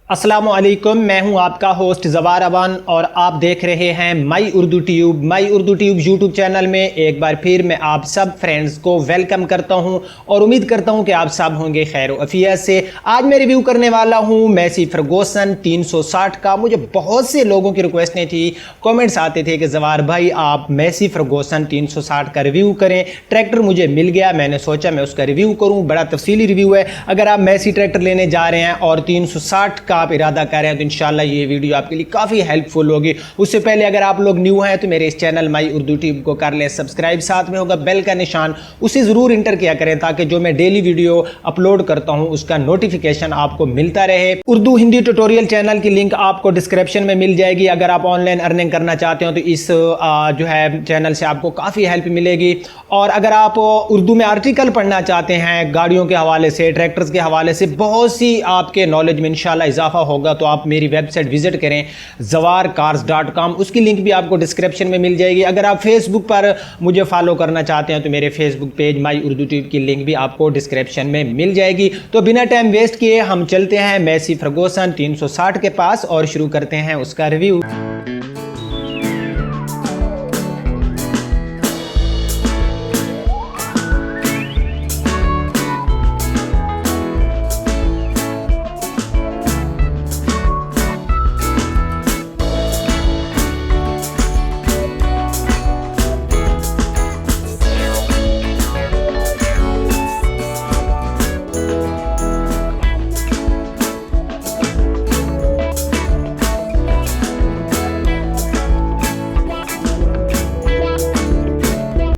अस्सलामुअलैकुम, मैं हूं आपका होस्ट ज़वार अवान और आप देख रहे हैं माई उर्दू ट्यूब यूट्यूब चैनल में एक बार फिर मैं आप सब फ्रेंड्स को वेलकम करता हूं और उम्मीद करता हूं कि आप सब होंगे खैर अफियत से। आज मैं रिव्यू करने वाला हूं मैसी फर्गूसन 360 का। मुझे बहुत से लोगों की रिक्वेस्टें थी, कमेंट्स आते थे कि ज़वार भाई आप मैसी फर्गूसन 360 का रिव्यू करें। ट्रैक्टर मुझे मिल गया, मैंने सोचा मैं उसका रिव्यू करूँ। बड़ा तफसीली रिव्यू है। अगर आप मैसी ट्रैक्टर लेने जा रहे हैं और 360 का आप इरादा कर रहे हैं तो इंशाल्लाह ये वीडियो आपके लिए काफ़ी हेल्पफुल होगी। उससे पहले अगर आप लोग न्यू हैं तो मेरे इस चैनल माई उर्दू ट्यूब को कर लें सब्सक्राइब, साथ में होगा बेल का निशान, उसे ज़रूर इंटर किया करें ताकि जो मैं डेली वीडियो अपलोड करता हूं उसका नोटिफिकेशन आपको मिलता रहे। उर्दू हिंदी ट्यूटोरियल चैनल की लिंक आपको डिस्क्रिप्शन में मिल जाएगी। अगर आप ऑनलाइन अर्निंग करना चाहते हो तो इस जो है चैनल से आपको काफ़ी हेल्प मिलेगी। और अगर आप उर्दू में आर्टिकल पढ़ना चाहते हैं गाड़ियों के हवाले से, ट्रैक्टर्स के हवाले से, बहुत सी आपके नॉलेज में इंशाल्लाह इजाफा होगा, तो आप मेरी वेबसाइट विजिट करें zawarcars.com, उसकी लिंक भी आपको डिस्क्रिप्शन में मिल जाएगी। अगर आप फेसबुक पर मुझे फॉलो करना चाहते हैं तो मेरे फेसबुक पेज माई उर्दू ट्यूब की लिंक भी आपको डिस्क्रिप्शन में मिल जाएगी। तो बिना टाइम वेस्ट किए हम चलते हैं मैसी फर्गूसन 360 के पास और शुरू करते हैं उसका रिव्यू।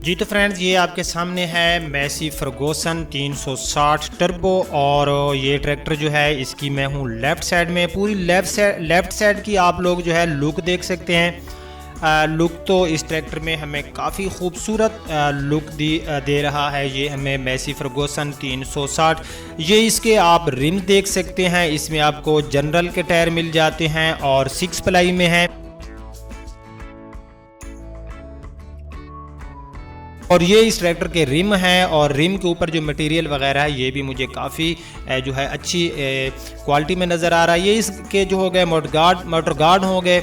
जी तो फ्रेंड्स, ये आपके सामने है मैसी फर्गूसन 360 टर्बो और ये ट्रैक्टर जो है इसकी मैं हूँ लेफ़्ट साइड में। पूरी लेफ़्ट साइड की आप लोग जो है लुक देख सकते हैं। लुक तो इस ट्रैक्टर में हमें काफ़ी खूबसूरत लुक दे रहा है। ये हमें मैसी फर्गूसन 360, ये इसके आप रिम देख सकते हैं। इसमें आपको जनरल के टायर मिल जाते हैं और 6 प्लाई में है। और ये इस ट्रैक्टर के रिम हैं और रिम के ऊपर जो मटेरियल वगैरह है ये भी मुझे काफ़ी जो है अच्छी क्वालिटी में नज़र आ रहा है। ये इसके जो हो गए मोटर गार्ड हो गए।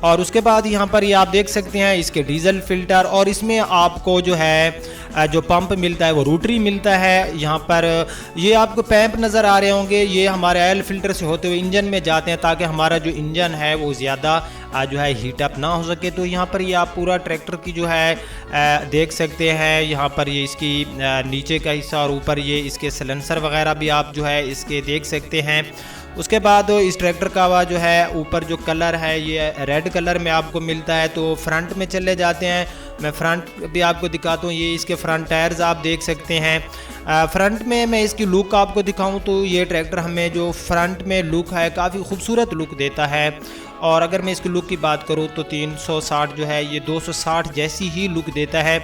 और उसके बाद यहाँ पर ये आप देख सकते हैं इसके डीजल फिल्टर, और इसमें आपको जो है जो पंप मिलता है वो रोटरी मिलता है। यहाँ पर ये आपको पैंप नज़र आ रहे होंगे, ये हमारे ऑयल फिल्टर से होते हुए इंजन में जाते हैं ताकि हमारा जो इंजन है वो ज़्यादा जो है हीट अप ना हो सके। तो यहाँ पर ये आप पूरा ट्रैक्टर की जो है देख सकते हैं। यहाँ पर ये इसकी नीचे का हिस्सा और ऊपर ये इसके सिलेंसर वगैरह भी आप जो है इसके देख सकते हैं। उसके बाद इस ट्रैक्टर का जो है ऊपर जो कलर है ये रेड कलर में आपको मिलता है। तो फ्रंट में चले जाते हैं, मैं फ्रंट भी आपको दिखाता हूँ। ये इसके फ्रंट टायर्स आप देख सकते हैं। फ्रंट में मैं इसकी लुक आपको दिखाऊं तो ये ट्रैक्टर हमें जो फ्रंट में लुक है काफ़ी खूबसूरत लुक देता है। और अगर मैं इसकी लुक की बात करूं तो 360 जो है ये 260 जैसी ही लुक देता है।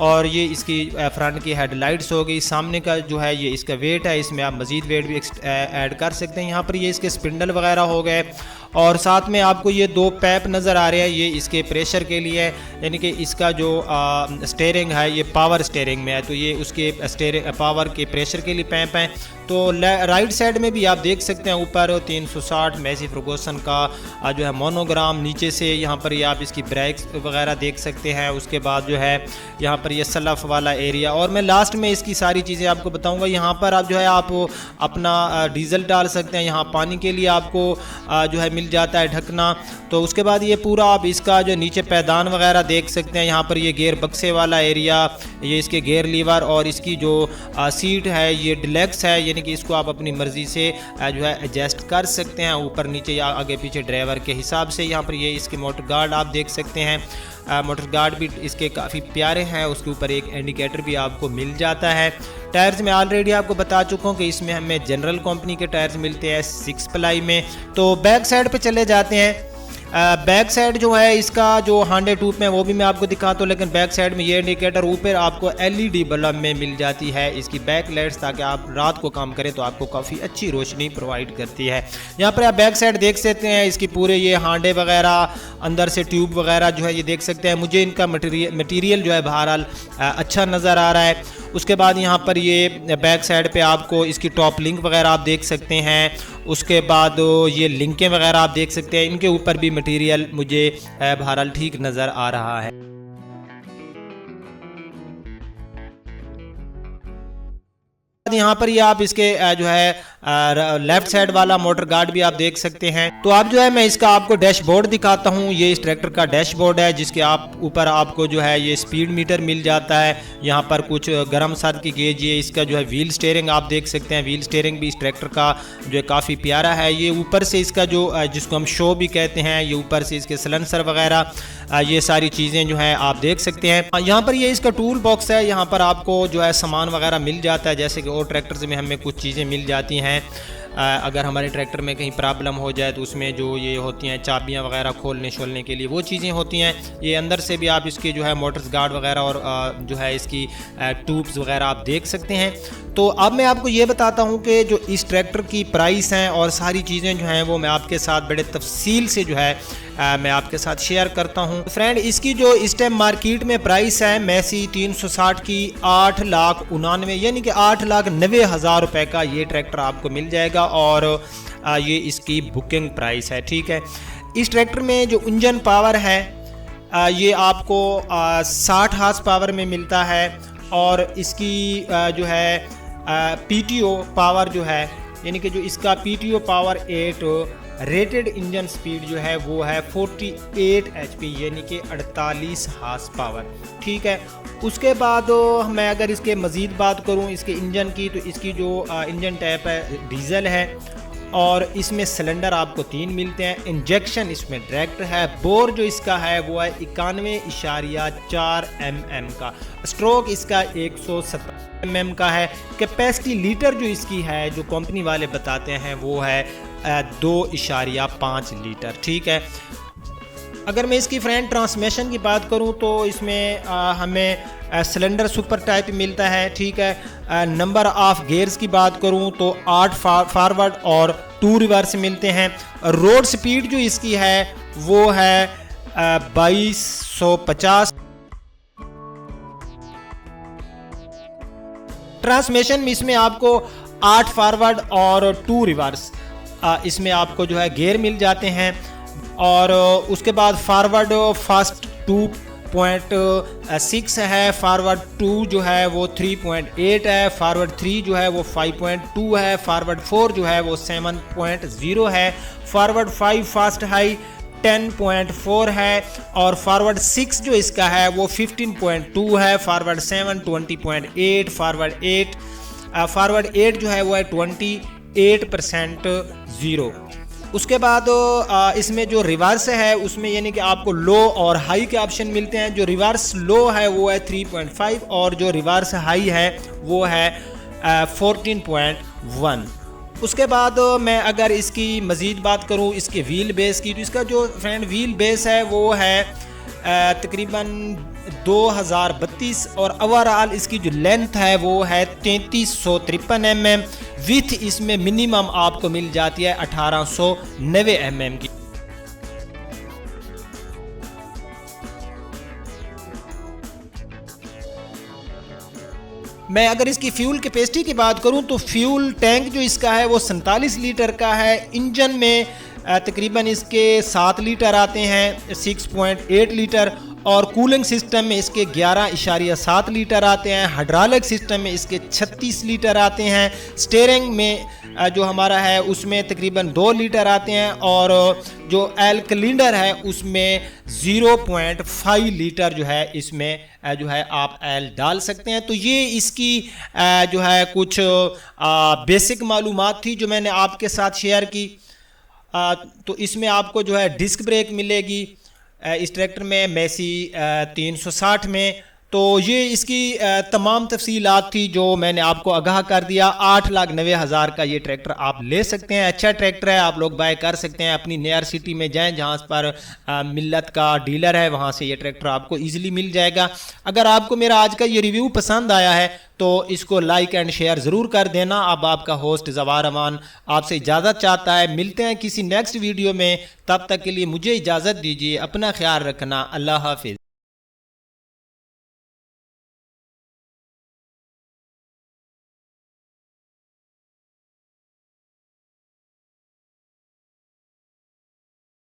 और ये इसकी फ्रंट की हेडलाइट्स हो गई। सामने का जो है ये इसका वेट है, इसमें आप मज़ीद वेट भी ऐड कर सकते हैं। यहाँ पर ये इसके स्पिंडल वगैरह हो गए और साथ में आपको ये 2 पैप नज़र आ रहे हैं, ये इसके प्रेशर के लिए, यानी कि इसका जो स्टेयरिंग है ये पावर स्टेयरिंग में है तो ये उसके पावर के प्रेशर के लिए पैप हैं। तो राइट साइड में भी आप देख सकते हैं ऊपर 360 मैसी फर्गूसन का जो है मोनोग्राम। नीचे से यहाँ पर ये आप इसकी ब्रेक्स वगैरह देख सकते हैं। उसके बाद जो है यहाँ पर ये सलफ वाला एरिया, और मैं लास्ट में इसकी सारी चीज़ें आपको बताऊँगा। यहाँ पर आप जो है आप अपना डीजल डाल सकते हैं, यहाँ पानी के लिए आपको जो है मिल जाता है ढकना। तो उसके बाद ये पूरा आप इसका जो नीचे पैदान वगैरह देख सकते हैं। यहाँ पर ये गेयर बक्से वाला एरिया, ये इसके गेयर लीवर, और इसकी जो सीट है ये डिलैक्स है, यानी कि इसको आप अपनी मर्ज़ी से जो है एडजस्ट कर सकते हैं ऊपर नीचे या आगे पीछे ड्राइवर के हिसाब से। यहाँ पर ये इसके मोटर गार्ड आप देख सकते हैं। मोटर गार्ड भी इसके काफ़ी प्यारे हैं। उसके ऊपर एक इंडिकेटर भी आपको मिल जाता है। टायर्स में ऑलरेडी आपको बता चुका हूँ कि इसमें हमें जनरल कंपनी के टायर्स मिलते हैं 6 प्लाई में। तो बैक साइड पे चले जाते हैं। बैक साइड जो है इसका जो हांडे टूप में वो भी मैं आपको दिखाता हूँ, लेकिन बैक साइड में ये इंडिकेटर ऊपर आपको LED बल्ब में मिल जाती है इसकी बैक लाइट्स, ताकि आप रात को काम करें तो आपको काफ़ी अच्छी रोशनी प्रोवाइड करती है। यहाँ पर आप बैक साइड देख सकते हैं इसकी पूरे ये हांडे वगैरह, अंदर से ट्यूब वगैरह जो है ये देख सकते हैं। मुझे इनका मटेरियल जो है बहरहाल अच्छा नज़र आ रहा है। उसके बाद यहाँ पर ये बैक साइड पे आपको इसकी टॉप लिंक वगैरह आप देख सकते हैं। उसके बाद ये लिंकें वगैरह आप देख सकते हैं, इनके ऊपर भी मटेरियल मुझे बहरहाल ठीक नज़र आ रहा है। यहाँ पर ये आप इसके जो है लेफ्ट साइड वाला मोटर गार्ड भी आप देख सकते हैं। तो आप जो है मैं इसका आपको डैशबोर्ड दिखाता हूँ। ये इस ट्रैक्टर का डैशबोर्ड है, जिसके आप ऊपर आपको जो है ये स्पीड मीटर मिल जाता है। यहाँ पर कुछ गर्म सर्द की गेज, ये इसका जो है व्हील स्टीयरिंग आप देख सकते हैं। व्हील स्टीयरिंग भी इस ट्रैक्टर का जो है काफ़ी प्यारा है। ये ऊपर से इसका जो जिसको हम शो भी कहते हैं, ये ऊपर से इसके सलेंसर वगैरह ये सारी चीज़ें जो हैं आप देख सकते हैं। यहाँ पर ये इसका टूल बॉक्स है, यहाँ पर आपको जो है सामान वगैरह मिल जाता है, जैसे कि और ट्रैक्टर्स में हमें कुछ चीज़ें मिल जाती हैं। अगर हमारे ट्रैक्टर में कहीं प्रॉब्लम हो जाए तो उसमें जो ये होती हैं चाबियां वगैरह खोलने शोलने के लिए वो चीज़ें होती हैं। ये अंदर से भी आप इसके जो है मोटर्स गार्ड वगैरह और जो है इसकी ट्यूब्स वगैरह आप देख सकते हैं। तो अब मैं आपको ये बताता हूँ कि जो इस ट्रैक्टर की प्राइस हैं और सारी चीज़ें जो हैं वो मैं आपके साथ बड़े तफसील से जो है मैं आपके साथ शेयर करता हूं। फ्रेंड, इसकी जो इस टाइम मार्केट में प्राइस है मैसी 360 की 8,99,000 यानी कि 8,90,000 रुपए का ये ट्रैक्टर आपको मिल जाएगा और ये इसकी बुकिंग प्राइस है। ठीक है, इस ट्रैक्टर में जो इंजन पावर है ये आपको 60 हार्स पावर में मिलता है और इसकी जो है पीटीओ पावर जो है यानी कि जो इसका PTO power 8 rated engine speed जो है वो है 48 HP यानी कि 48 हार्स पावर। ठीक है, उसके बाद मैं अगर इसके मज़ीद बात करूं इसके इंजन की, तो इसकी जो इंजन टाइप है डीजल है और इसमें सिलेंडर आपको 3 मिलते हैं। इंजेक्शन इसमें डायरेक्ट है। बोर जो इसका है वो है 91.4 mm का। स्ट्रोक इसका 170 mm का है। कैपेसिटी लीटर जो इसकी है जो कंपनी वाले बताते हैं वो है 2.5 लीटर। ठीक है, अगर मैं इसकी फ्रेंड ट्रांसमिशन की बात करूं तो इसमें हमें सिलेंडर सुपर टाइप मिलता है। ठीक है, नंबर ऑफ गियर्स की बात करूं तो 8 फॉरवर्ड और 2 रिवर्स मिलते हैं। रोड स्पीड जो इसकी है वो है 2250। ट्रांसमिशन में इसमें आपको 8 फॉरवर्ड और 2 रिवर्स इसमें आपको जो है गियर मिल जाते हैं और उसके बाद फॉरवर्ड फास्ट 2.6 है, फॉरवर्ड 2 जो है वो 3.8 है, फॉरवर्ड 3 जो है वो 5.2 है, फॉरवर्ड 4 जो है वो 7.0 है, फॉरवर्ड 5 फास्ट हाई 10.4 है और फॉरवर्ड 6 जो इसका है वो 15.2 है, फॉरवर्ड 7 20.8, फॉरवर्ड 8 जो है वो है 28% 0। उसके बाद इसमें जो रिवर्स है उसमें यानी कि आपको लो और हाई के ऑप्शन मिलते हैं। जो रिवर्स लो है वो है 3.5 और जो रिवर्स हाई है वो है 14.1। उसके बाद मैं अगर इसकी मज़ीद बात करूं इसके व्हील बेस की, तो इसका जो फ्रेंड व्हील बेस है वो है तकरीबन 2032 और ओवरऑल इसकी जो लेंथ है वो है 3353 mm। विथ इसमें मिनिमम आपको मिल जाती है 1890 mm की। मैं अगर इसकी फ्यूल कैपेसिटी की बात करूं तो फ्यूल टैंक जो इसका है वो 47 लीटर का है। इंजन में तकरीबन इसके 7 लीटर आते हैं 6.8 लीटर और कूलिंग सिस्टम में इसके 11.7 लीटर आते हैं। हाइड्रोलिक सिस्टम में इसके 36 लीटर आते हैं। स्टीयरिंग में जो हमारा है उसमें तकरीबन 2 लीटर आते हैं और जो एल सिलेंडर है उसमें 0.5 लीटर जो है इसमें जो है आप एल डाल सकते हैं। तो ये इसकी जो है कुछ बेसिक मालूमात थी जो मैंने आपके साथ शेयर की। तो इसमें आपको जो है डिस्क ब्रेक मिलेगी इस ट्रैक्टर में मैसी 360 में। तो ये इसकी तमाम तफसीलात थी जो मैंने आपको आगाह कर दिया। 8,90,000 का ये ट्रैक्टर आप ले सकते हैं। अच्छा ट्रैक्टर है, आप लोग बाय कर सकते हैं। अपनी नियर सिटी में जाएं जहां पर मिल्लत का डीलर है, वहां से ये ट्रैक्टर आपको इजीली मिल जाएगा। अगर आपको मेरा आज का ये रिव्यू पसंद आया है तो इसको लाइक एंड शेयर ज़रूर कर देना। अब आपका होस्ट ज़वार अमान आपसे इजाज़त चाहता है। मिलते हैं किसी नेक्स्ट वीडियो में, तब तक के लिए मुझे इजाज़त दीजिए। अपना ख्याल रखना। अल्लाह हाफिज़।